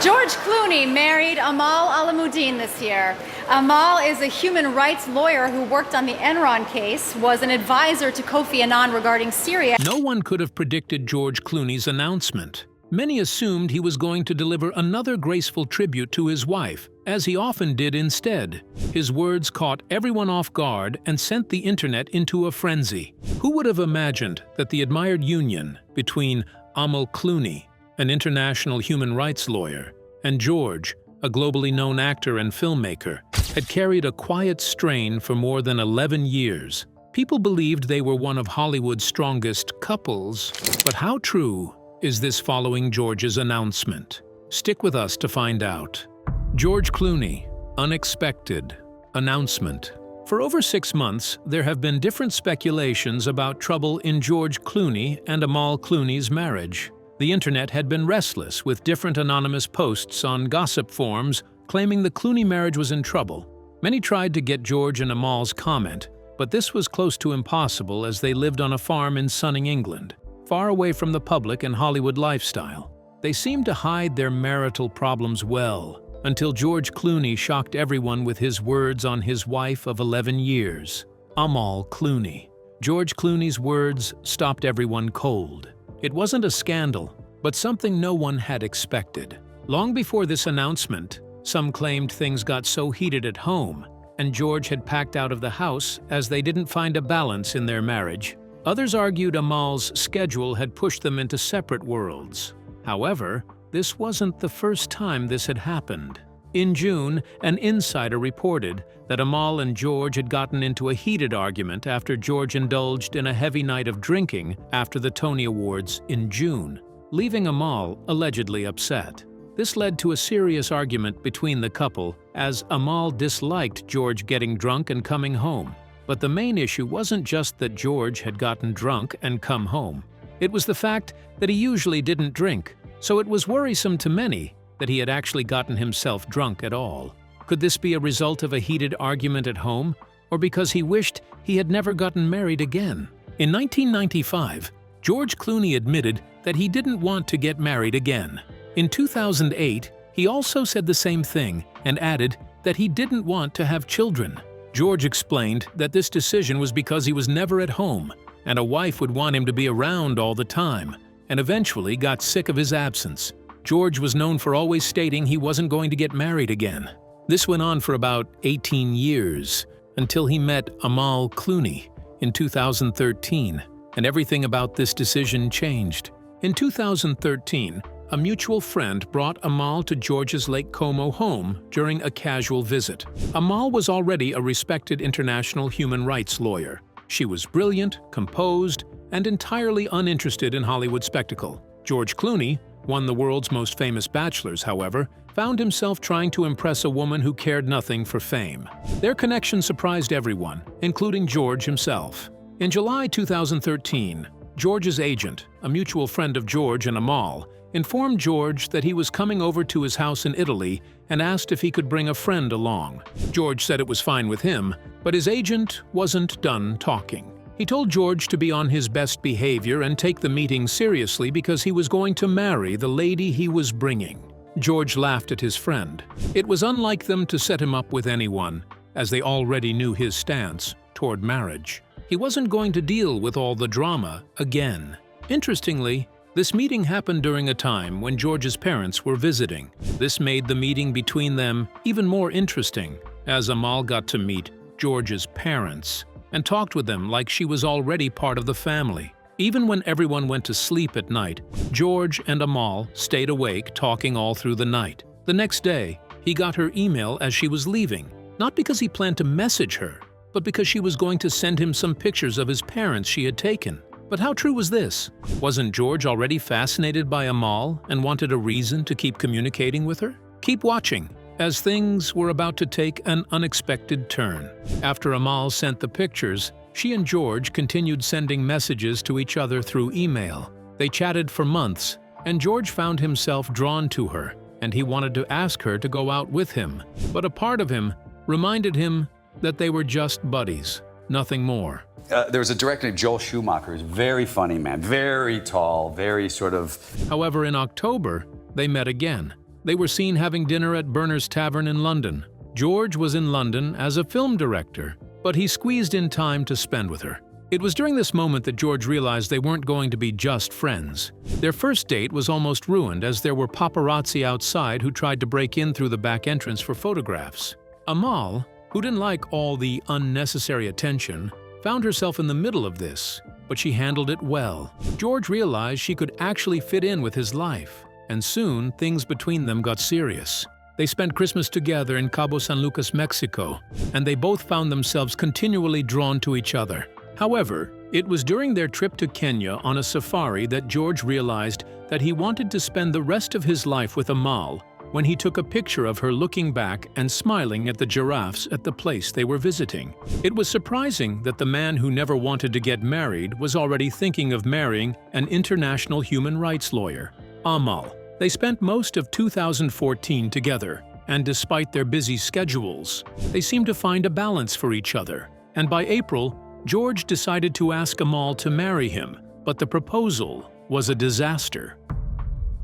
George Clooney married Amal Alamuddin this year. Amal is a human rights lawyer who worked on the Enron case, was an advisor to Kofi Annan regarding Syria. No one could have predicted George Clooney's announcement. Many assumed he was going to deliver another graceful tribute to his wife, as he often did instead. His words caught everyone off guard and sent the internet into a frenzy. Who would have imagined that the admired union between Amal Clooney, an international human rights lawyer, and George, a globally known actor and filmmaker, had carried a quiet strain for more than 11 years? People believed they were one of Hollywood's strongest couples, but how true is this following George's announcement? Stick with us to find out. George Clooney, unexpected announcement. For over 6 months, there have been different speculations about trouble in George Clooney and Amal Clooney's marriage. The internet had been restless, with different anonymous posts on gossip forums claiming the Clooney marriage was in trouble. Many tried to get George and Amal's comment, but this was close to impossible as they lived on a farm in sunny England, far away from the public and Hollywood lifestyle. They seemed to hide their marital problems well, until George Clooney shocked everyone with his words on his wife of 11 years, Amal Clooney. George Clooney's words stopped everyone cold. It wasn't a scandal, but something no one had expected. Long before this announcement, some claimed things got so heated at home, and George had packed out of the house as they didn't find a balance in their marriage. Others argued Amal's schedule had pushed them into separate worlds. However, this wasn't the first time this had happened. In June, an insider reported that Amal and George had gotten into a heated argument after George indulged in a heavy night of drinking after the Tony Awards in June, leaving Amal allegedly upset. This led to a serious argument between the couple, as Amal disliked George getting drunk and coming home. But the main issue wasn't just that George had gotten drunk and come home. It was the fact that he usually didn't drink, so it was worrisome to many that he had actually gotten himself drunk at all. Could this be a result of a heated argument at home, or because he wished he had never gotten married again? In 1995, George Clooney admitted that he didn't want to get married again. In 2008, he also said the same thing and added that he didn't want to have children. George explained that this decision was because he was never at home, and a wife would want him to be around all the time, and eventually got sick of his absence. George was known for always stating he wasn't going to get married again. This went on for about 18 years, until he met Amal Clooney in 2013, and everything about this decision changed. In 2013, a mutual friend brought Amal to George's Lake Como home during a casual visit. Amal was already a respected international human rights lawyer. She was brilliant, composed, and entirely uninterested in Hollywood spectacle. George Clooney, one of the world's most famous bachelors, however, found himself trying to impress a woman who cared nothing for fame. Their connection surprised everyone, including George himself. In July 2013, George's agent, a mutual friend of George and Amal, informed George that he was coming over to his house in Italy and asked if he could bring a friend along. George said it was fine with him, but his agent wasn't done talking. He told George to be on his best behavior and take the meeting seriously because he was going to marry the lady he was bringing. George laughed at his friend. It was unlike them to set him up with anyone, as they already knew his stance toward marriage. He wasn't going to deal with all the drama again. Interestingly, this meeting happened during a time when George's parents were visiting. This made the meeting between them even more interesting, as Amal got to meet George's parents and talked with them like she was already part of the family. Even when everyone went to sleep at night, George and Amal stayed awake talking all through the night. The next day, he got her email as she was leaving, not because he planned to message her, but because she was going to send him some pictures of his parents she had taken. But how true was this? Wasn't George already fascinated by Amal and wanted a reason to keep communicating with her? Keep watching, as things were about to take an unexpected turn. After Amal sent the pictures, she and George continued sending messages to each other through email. They chatted for months, and George found himself drawn to her, and he wanted to ask her to go out with him. But a part of him reminded him that they were just buddies, nothing more. There was a director named Joel Schumacher, who's a very funny man, very tall, very sort of... However, in October, they met again. They were seen having dinner at Berner's Tavern in London. George was in London as a film director, but he squeezed in time to spend with her. It was during this moment that George realized they weren't going to be just friends. Their first date was almost ruined as there were paparazzi outside who tried to break in through the back entrance for photographs. Amal, who didn't like all the unnecessary attention, found herself in the middle of this, but she handled it well. George realized she could actually fit in with his life, and soon things between them got serious. They spent Christmas together in Cabo San Lucas, Mexico, and they both found themselves continually drawn to each other. However, it was during their trip to Kenya on a safari that George realized that he wanted to spend the rest of his life with Amal when he took a picture of her looking back and smiling at the giraffes at the place they were visiting. It was surprising that the man who never wanted to get married was already thinking of marrying an international human rights lawyer, Amal. They spent most of 2014 together, and despite their busy schedules, they seemed to find a balance for each other. And by April, George decided to ask Amal to marry him, but the proposal was a disaster.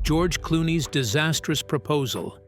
George Clooney's disastrous proposal.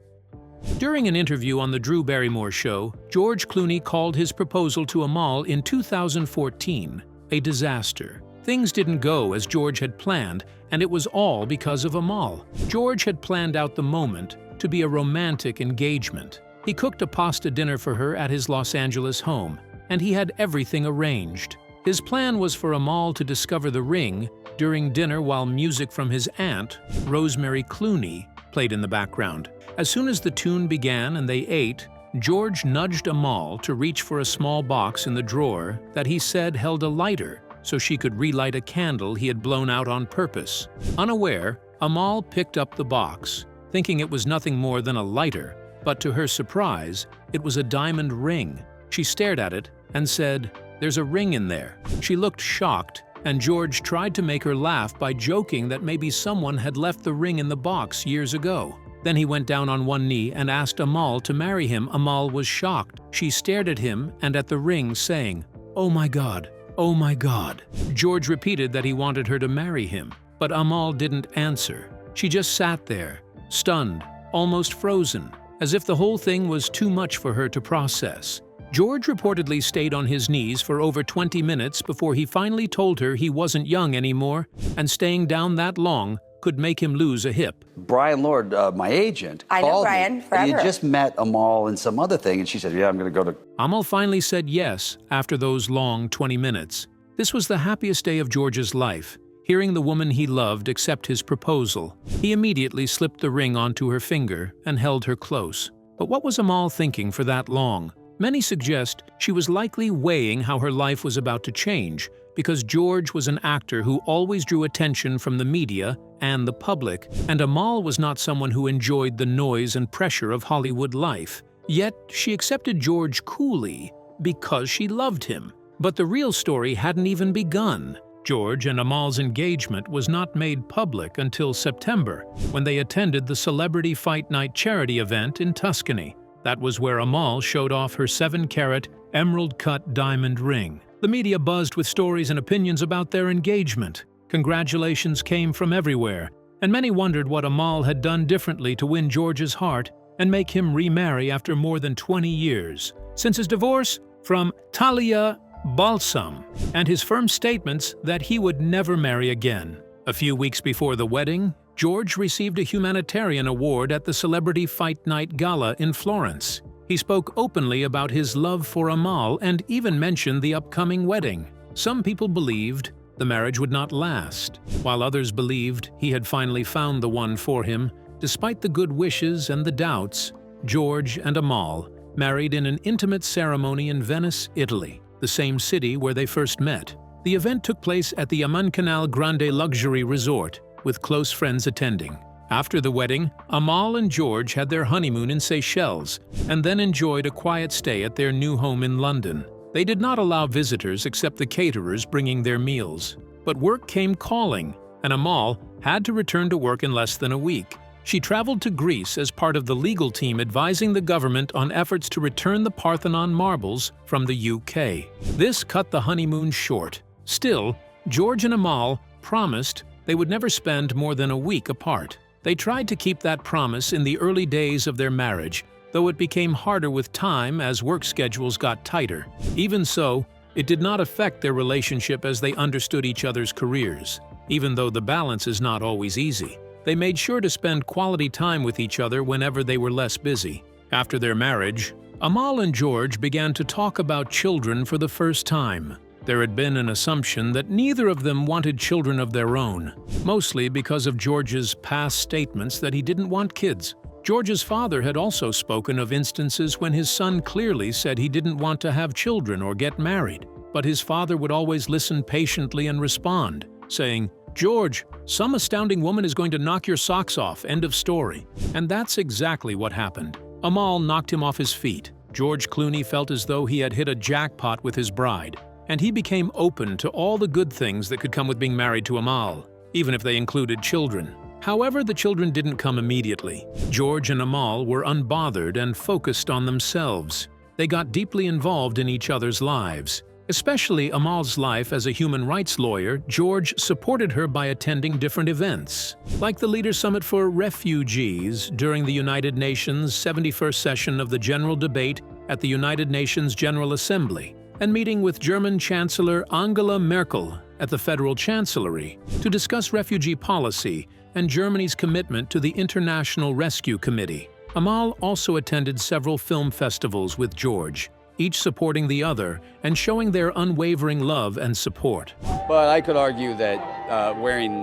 During an interview on The Drew Barrymore Show, George Clooney called his proposal to Amal in 2014 a disaster. Things didn't go as George had planned, and it was all because of Amal. George had planned out the moment to be a romantic engagement. He cooked a pasta dinner for her at his Los Angeles home, and he had everything arranged. His plan was for Amal to discover the ring during dinner while music from his aunt, Rosemary Clooney, played in the background. As soon as the tune began and they ate, George nudged Amal to reach for a small box in the drawer that he said held a lighter so she could relight a candle he had blown out on purpose. Unaware, Amal picked up the box, thinking it was nothing more than a lighter, but to her surprise, it was a diamond ring. She stared at it and said, "There's a ring in there." She looked shocked, and George tried to make her laugh by joking that maybe someone had left the ring in the box years ago. Then he went down on one knee and asked Amal to marry him. Amal was shocked. She stared at him and at the ring, saying, "Oh my God, oh my God." George repeated that he wanted her to marry him, but Amal didn't answer. She just sat there, stunned, almost frozen, as if the whole thing was too much for her to process. George reportedly stayed on his knees for over 20 minutes before he finally told her he wasn't young anymore, and staying down that long could make him lose a hip. Brian Lord, my agent, I know called Brian me. forever. He had just met Amal and some other thing, and she said, "Yeah, I'm going to go to..." Amal finally said yes after those long 20 minutes. This was the happiest day of George's life, hearing the woman he loved accept his proposal. He immediately slipped the ring onto her finger and held her close. But what was Amal thinking for that long? Many suggest she was likely weighing how her life was about to change, because George was an actor who always drew attention from the media and the public, and Amal was not someone who enjoyed the noise and pressure of Hollywood life. Yet she accepted George coolly because she loved him. But the real story hadn't even begun. George and Amal's engagement was not made public until September, when they attended the Celebrity Fight Night charity event in Tuscany. That was where Amal showed off her 7-carat, emerald-cut diamond ring. The media buzzed with stories and opinions about their engagement. Congratulations came from everywhere, and many wondered what Amal had done differently to win George's heart and make him remarry after more than 20 years. Since his divorce from Talia Balsam and his firm statements that he would never marry again. A few weeks before the wedding, George received a humanitarian award at the Celebrity Fight Night Gala in Florence. He spoke openly about his love for Amal and even mentioned the upcoming wedding. Some people believed the marriage would not last, while others believed he had finally found the one for him. Despite the good wishes and the doubts, George and Amal married in an intimate ceremony in Venice, Italy, the same city where they first met. The event took place at the Amancanal Grande Luxury Resort, with close friends attending. After the wedding, Amal and George had their honeymoon in Seychelles and then enjoyed a quiet stay at their new home in London. They did not allow visitors except the caterers bringing their meals. But work came calling, and Amal had to return to work in less than a week. She traveled to Greece as part of the legal team advising the government on efforts to return the Parthenon marbles from the UK. This cut the honeymoon short. Still, George and Amal promised they would never spend more than a week apart. They tried to keep that promise in the early days of their marriage, though it became harder with time as work schedules got tighter. Even so, it did not affect their relationship as they understood each other's careers. Even though the balance is not always easy, they made sure to spend quality time with each other whenever they were less busy. After their marriage, Amal and George began to talk about children for the first time. There had been an assumption that neither of them wanted children of their own, mostly because of George's past statements that he didn't want kids. George's father had also spoken of instances when his son clearly said he didn't want to have children or get married, but his father would always listen patiently and respond, saying, "George, some astounding woman is going to knock your socks off, end of story." And that's exactly what happened. Amal knocked him off his feet. George Clooney felt as though he had hit a jackpot with his bride, and he became open to all the good things that could come with being married to Amal, even if they included children. However, the children didn't come immediately. George and Amal were unbothered and focused on themselves. They got deeply involved in each other's lives. Especially Amal's life as a human rights lawyer, George supported her by attending different events, like the Leaders Summit for Refugees during the United Nations 71st session of the General Debate at the United Nations General Assembly, and meeting with German Chancellor Angela Merkel at the Federal Chancellery to discuss refugee policy and Germany's commitment to the International Rescue Committee. Amal also attended several film festivals with George, each supporting the other and showing their unwavering love and support. But I could argue that wearing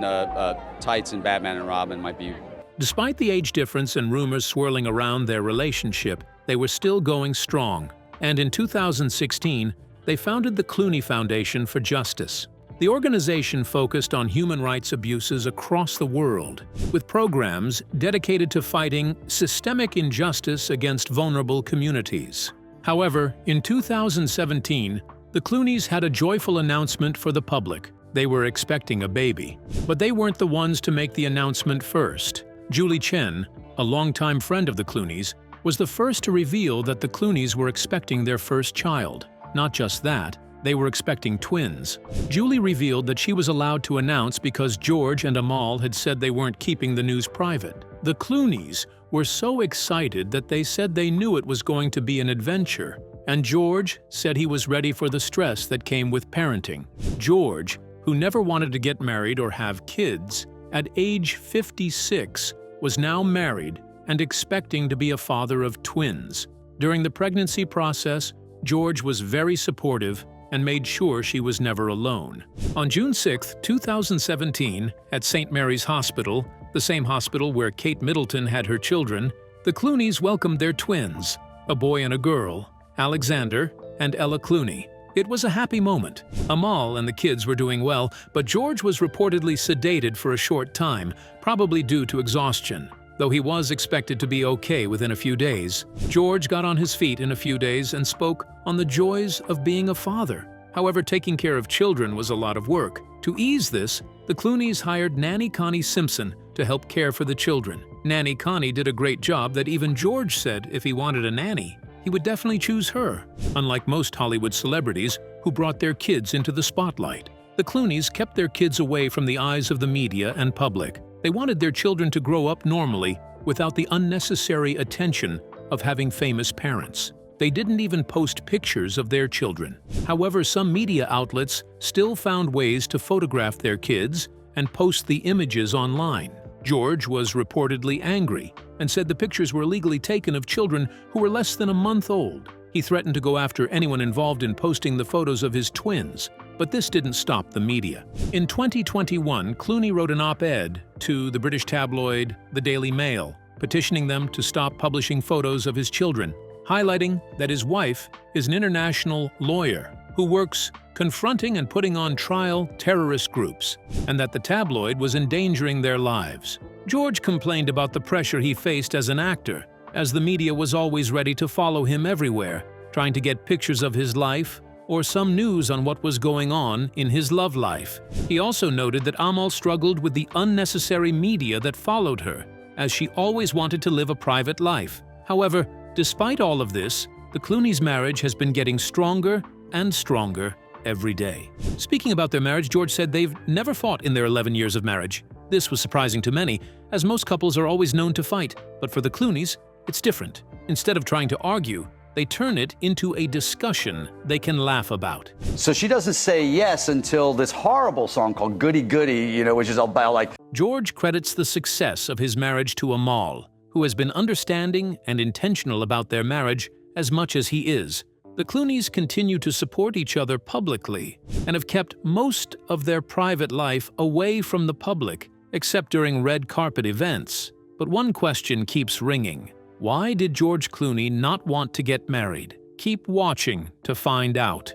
tights in Batman and Robin might be... Despite the age difference and rumors swirling around their relationship, they were still going strong. And in 2016, they founded the Clooney Foundation for Justice. The organization focused on human rights abuses across the world, with programs dedicated to fighting systemic injustice against vulnerable communities. However, in 2017, the Clooneys had a joyful announcement for the public. They were expecting a baby. But they weren't the ones to make the announcement first. Julie Chen, a longtime friend of the Clooneys, was the first to reveal that the Clooneys were expecting their first child. Not just that, they were expecting twins. Julie revealed that she was allowed to announce because George and Amal had said they weren't keeping the news private. The Clooneys were so excited that they said they knew it was going to be an adventure, and George said he was ready for the stress that came with parenting. George, who never wanted to get married or have kids, at age 56, was now married and expecting to be a father of twins. During the pregnancy process, George was very supportive and made sure she was never alone. On June 6, 2017, at St. Mary's Hospital, the same hospital where Kate Middleton had her children, the Clooneys welcomed their twins, a boy and a girl, Alexander and Ella Clooney. It was a happy moment. Amal and the kids were doing well, but George was reportedly sedated for a short time, probably due to exhaustion. Though he was expected to be okay within a few days, George got on his feet in a few days and spoke on the joys of being a father. However, taking care of children was a lot of work. To ease this, the Clooneys hired nanny Connie Simpson to help care for the children. Nanny Connie did a great job that even George said if he wanted a nanny, he would definitely choose her, unlike most Hollywood celebrities who brought their kids into the spotlight. The Clooneys kept their kids away from the eyes of the media and public. They wanted their children to grow up normally without the unnecessary attention of having famous parents. They didn't even post pictures of their children. However, some media outlets still found ways to photograph their kids and post the images online. George was reportedly angry and said the pictures were illegally taken of children who were less than a month old. He threatened to go after anyone involved in posting the photos of his twins, but this didn't stop the media. In 2021, Clooney wrote an op-ed to the British tabloid The Daily Mail, petitioning them to stop publishing photos of his children, highlighting that his wife is an international lawyer who works confronting and putting on trial terrorist groups, and that the tabloid was endangering their lives. George complained about the pressure he faced as an actor, as the media was always ready to follow him everywhere, trying to get pictures of his life or some news on what was going on in his love life. He also noted that Amal struggled with the unnecessary media that followed her, as she always wanted to live a private life. However, despite all of this, the Clooneys' marriage has been getting stronger and stronger every day. Speaking about their marriage, George said they've never fought in their 11 years of marriage. This was surprising to many, as most couples are always known to fight, but for the Clooneys, it's different. Instead of trying to argue, they turn it into a discussion they can laugh about. So she doesn't say yes until this horrible song called Goody Goody, which is about like... George credits the success of his marriage to Amal, who has been understanding and intentional about their marriage as much as he is. The Clooneys continue to support each other publicly and have kept most of their private life away from the public, except during red carpet events. But one question keeps ringing. Why did George Clooney not want to get married? Keep watching to find out.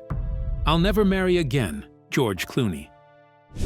I'll never marry again, George Clooney.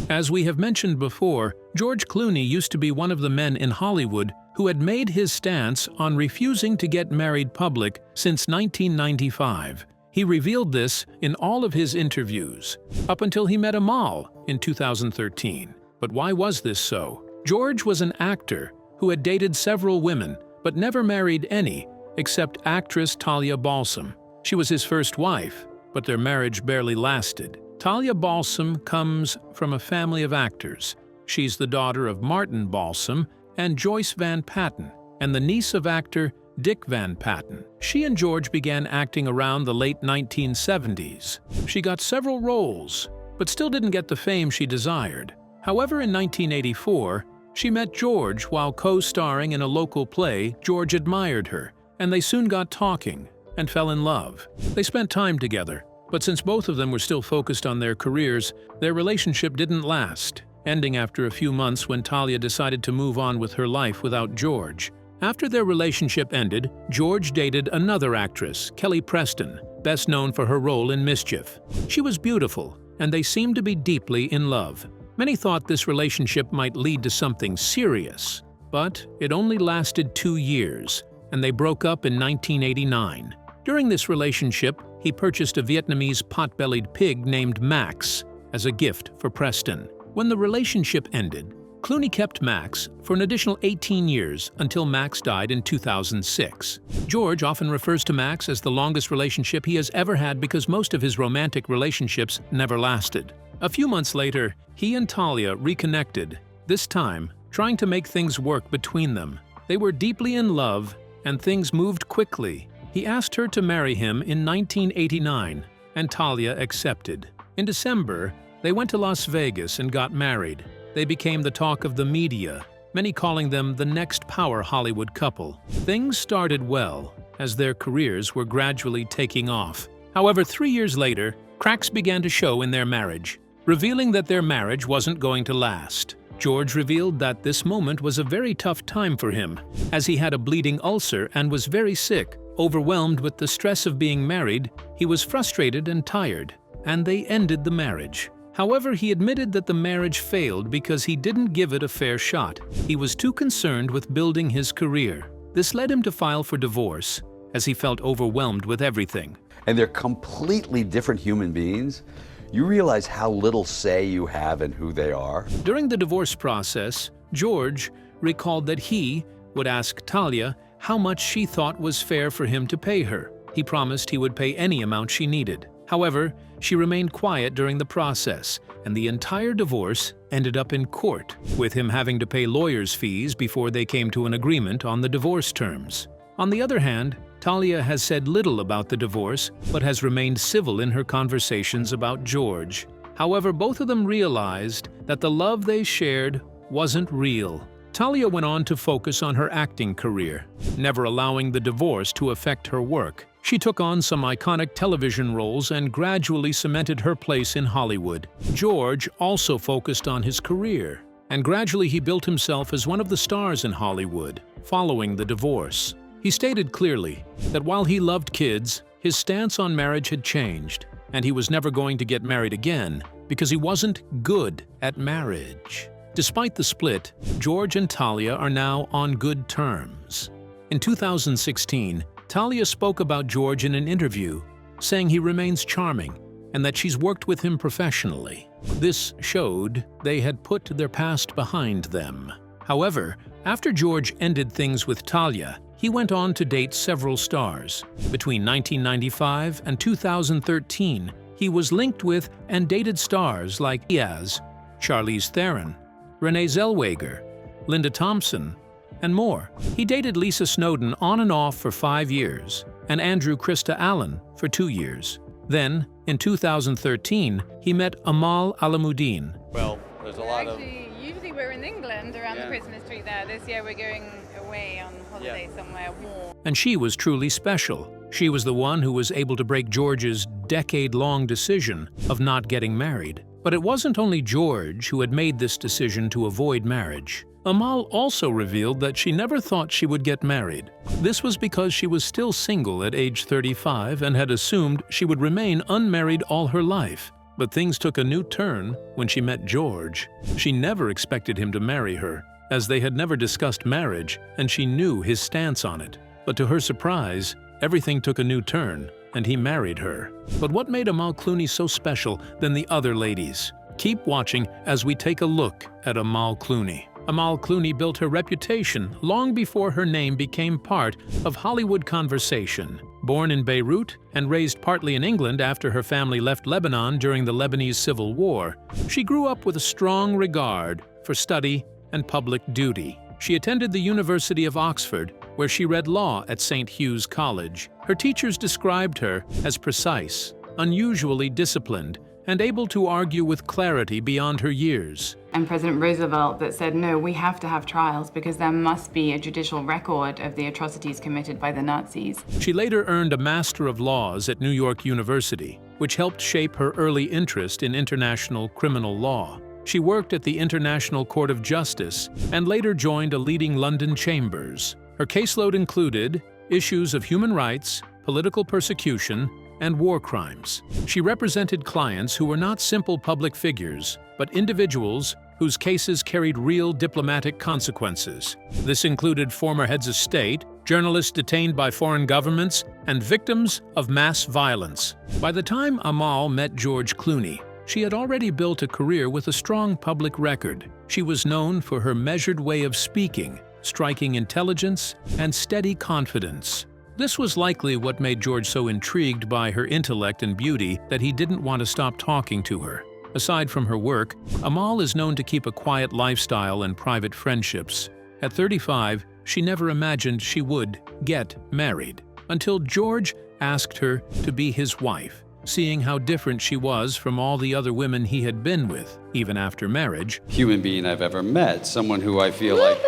As we have mentioned before, George Clooney used to be one of the men in Hollywood who had made his stance on refusing to get married public since 1995. He revealed this in all of his interviews, up until he met Amal in 2013. But why was this so? George was an actor who had dated several women, but never married any, except actress Talia Balsam. She was his first wife, but their marriage barely lasted. Talia Balsam comes from a family of actors. She's the daughter of Martin Balsam and Joyce Van Patten, and the niece of actor Dick Van Patten. She and George began acting around the late 1970s. She got several roles, but still didn't get the fame she desired. However, in 1984, she met George while co-starring in a local play. George admired her, and they soon got talking and fell in love. They spent time together, but since both of them were still focused on their careers, their relationship didn't last, ending after a few months when Talia decided to move on with her life without George. After their relationship ended, George dated another actress, Kelly Preston, best known for her role in Mischief. She was beautiful, and they seemed to be deeply in love. Many thought this relationship might lead to something serious, but it only lasted 2 years, and they broke up in 1989. During this relationship, he purchased a Vietnamese pot-bellied pig named Max as a gift for Preston. When the relationship ended, Clooney kept Max for an additional 18 years until Max died in 2006. George often refers to Max as the longest relationship he has ever had because most of his romantic relationships never lasted. A few months later, he and Talia reconnected, this time trying to make things work between them. They were deeply in love, and things moved quickly. He asked her to marry him in 1989, and Talia accepted. In December, they went to Las Vegas and got married. They became the talk of the media, many calling them the next power Hollywood couple. Things started well, as their careers were gradually taking off. However, 3 years later, cracks began to show in their marriage, revealing that their marriage wasn't going to last. George revealed that this moment was a very tough time for him, as he had a bleeding ulcer and was very sick. Overwhelmed with the stress of being married, he was frustrated and tired, and they ended the marriage. However, he admitted that the marriage failed because he didn't give it a fair shot. He was too concerned with building his career. This led him to file for divorce, as he felt overwhelmed with everything. And they're completely different human beings. You realize how little say you have in who they are. During the divorce process, George recalled that he would ask Talia how much she thought was fair for him to pay her. He promised he would pay any amount she needed. However, she remained quiet during the process, and the entire divorce ended up in court, with him having to pay lawyers' fees before they came to an agreement on the divorce terms. On the other hand, Talia has said little about the divorce, but has remained civil in her conversations about George. However, both of them realized that the love they shared wasn't real. Talia went on to focus on her acting career, never allowing the divorce to affect her work. She took on some iconic television roles and gradually cemented her place in Hollywood. George also focused on his career, and gradually he built himself as one of the stars in Hollywood, following the divorce. He stated clearly that while he loved kids, his stance on marriage had changed, and he was never going to get married again because he wasn't good at marriage. Despite the split, George and Talia are now on good terms. In 2016, Talia spoke about George in an interview, saying he remains charming and that she's worked with him professionally. This showed they had put their past behind them. However, after George ended things with Talia, he went on to date several stars. Between 1995 and 2013, he was linked with and dated stars like Diaz, Charlize Theron, Renee Zellweger, Linda Thompson, and more. He dated Lisa Snowden on and off for 5 years, and Andrew Krista Allen for 2 years. Then, in 2013, he met Amal Clooney. Well, there's a lot of... Usually we're in England around the Yeah. Christmas tree there. This year we're going away on holiday somewhere warm. And she was truly special. She was the one who was able to break George's decade-long decision of not getting married. But it wasn't only George who had made this decision to avoid marriage. Amal also revealed that she never thought she would get married. This was because she was still single at age 35 and had assumed she would remain unmarried all her life. But things took a new turn when she met George. She never expected him to marry her, as they had never discussed marriage, and she knew his stance on it. But to her surprise, everything took a new turn, and he married her. But what made Amal Clooney so special than the other ladies? Keep watching as we take a look at Amal Clooney. Amal Clooney built her reputation long before her name became part of Hollywood conversation. Born in Beirut and raised partly in England after her family left Lebanon during the Lebanese Civil War, she grew up with a strong regard for study and public duty. She attended the University of Oxford, where she read law at St. Hugh's College. Her teachers described her as precise, unusually disciplined, and able to argue with clarity beyond her years. And President Roosevelt that said, no, we have to have trials because there must be a judicial record of the atrocities committed by the Nazis. She later earned a Master of Laws at New York University, which helped shape her early interest in international criminal law. She worked at the International Court of Justice and later joined a leading London chambers. Her caseload included issues of human rights, political persecution, and war crimes. She represented clients who were not simple public figures, but individuals whose cases carried real diplomatic consequences. This included former heads of state, journalists detained by foreign governments, and victims of mass violence. By the time Amal met George Clooney, she had already built a career with a strong public record. She was known for her measured way of speaking, striking intelligence, and steady confidence. This was likely what made George so intrigued by her intellect and beauty that he didn't want to stop talking to her. Aside from her work, Amal is known to keep a quiet lifestyle and private friendships. At 35, she never imagined she would get married, until George asked her to be his wife. Seeing how different she was from all the other women he had been with, even after marriage, human being I've ever met, someone who I feel like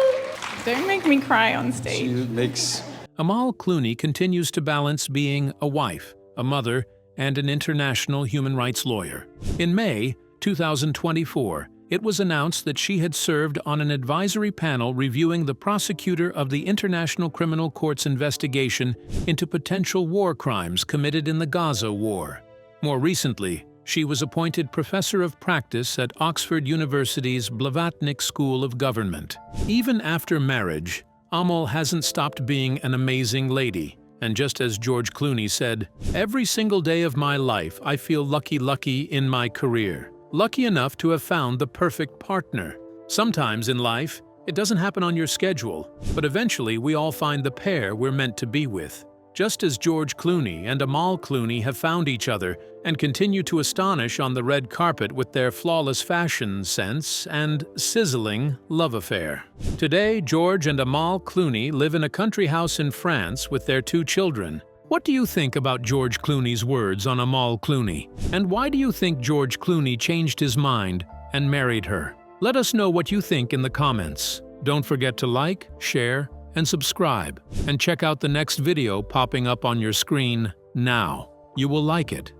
Don't make me cry on stage. she makes... Amal Clooney continues to balance being a wife, a mother, and an international human rights lawyer. In May 2024, it was announced that she had served on an advisory panel reviewing the prosecutor of the International Criminal Court's investigation into potential war crimes committed in the Gaza war. More recently, she was appointed professor of practice at Oxford University's Blavatnik School of Government. Even after marriage, Amal hasn't stopped being an amazing lady. And just as George Clooney said, "Every single day of my life I feel lucky in my career. Lucky enough to have found the perfect partner." Sometimes in life, it doesn't happen on your schedule, but eventually we all find the pair we're meant to be with. Just as George Clooney and Amal Clooney have found each other and continue to astonish on the red carpet with their flawless fashion sense and sizzling love affair. Today, George and Amal Clooney live in a country house in France with their 2 children. What do you think about George Clooney's words on Amal Clooney? And why do you think George Clooney changed his mind and married her? Let us know what you think in the comments. Don't forget to like, share, and subscribe, and check out the next video popping up on your screen now. You will like it.